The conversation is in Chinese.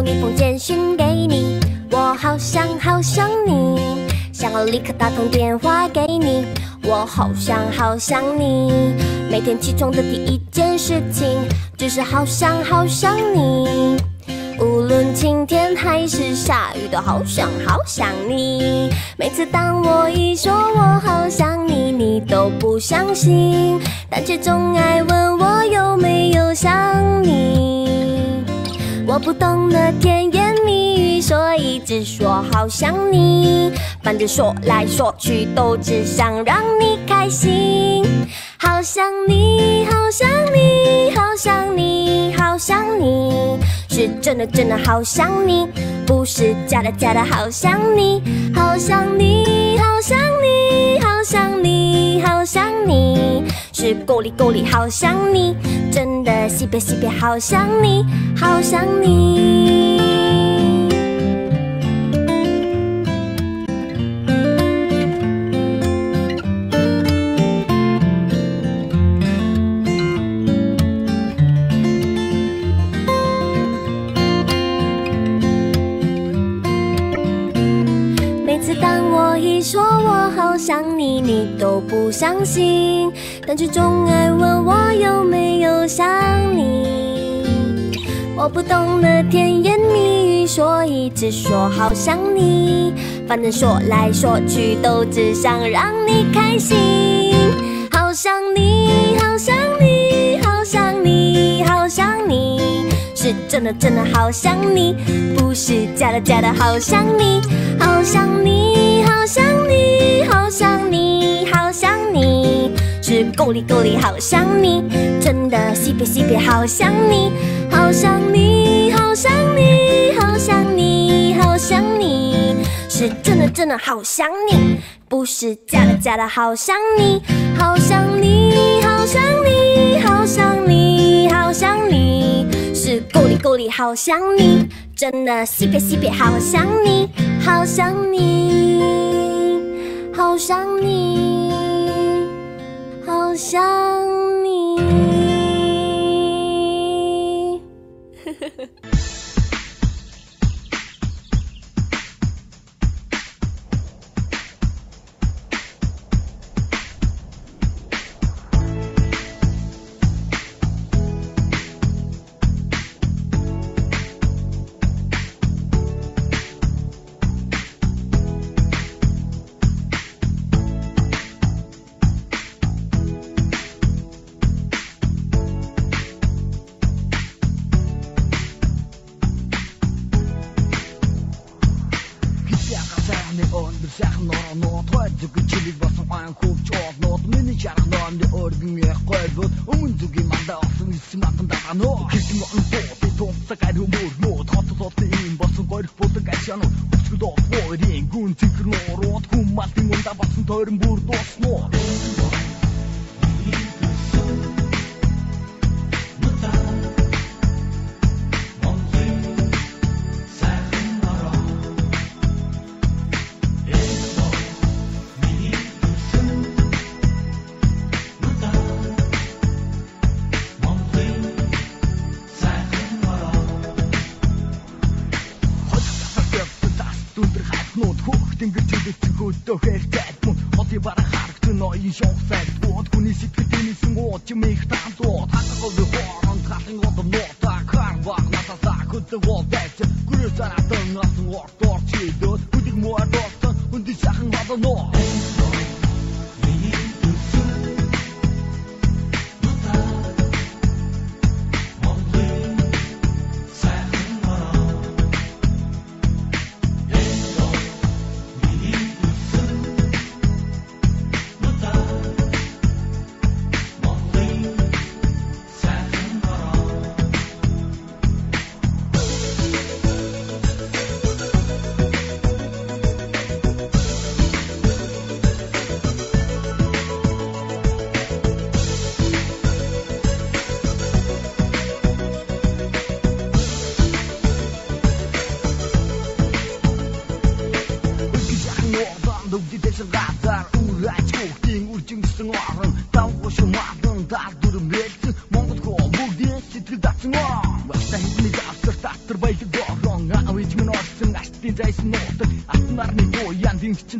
送一封简讯给你，我好想好想你，想要立刻打通电话给你，我好想好想你。每天起床的第一件事情就是好想好想你，无论晴天还是下雨都好想好想你。每次当我一说我好想你，你都不相信，但却总爱问我有没有想你。我不懂得甜言蜜语，所以只说好想你，反正说来说去都只想让你开心。好想你，好想你，好想你，好想你，是真的真的好想你，不是假的假的好想你。好想你，好想你，好想你，好想你，是够力够力好想你，真的西北西北好想你，好想你。当我一说我好想你，你都不相信，但却总爱问我有没有想你。我不懂得甜言蜜语，所以只说好想你，反正说来说去都只想让你开心。好想你，好想你，好想你，好想你，是真的真的好想你，不是假的假的好想你。好想你，好想你，好想你，好想你，是够力够力好想你，真的西北西北好想你。好想你，好想你，好想你，好想你，是真的真的好想你，不是假的假的好想你。好想你，好想你，好想你，好想你，是够力够力好想你，真的西北西北好想你，好想你，好想你，好想你。сайхан нороо тойдог чилиг басан ан хөвч оолнууд миний чарах номны өргөн гойбод өмнө зүгийн мандаа осон ис матан дааноо хэсэг он бод тонцаг аримөр тотот ийм басан гойрх бодог ашаано өчгдөө форийн гүн цэгрнороод хүммалтын ундаа басан тойрон бүр дуусноо. зайсан нуудаг алтан нарны дуу ян динч чин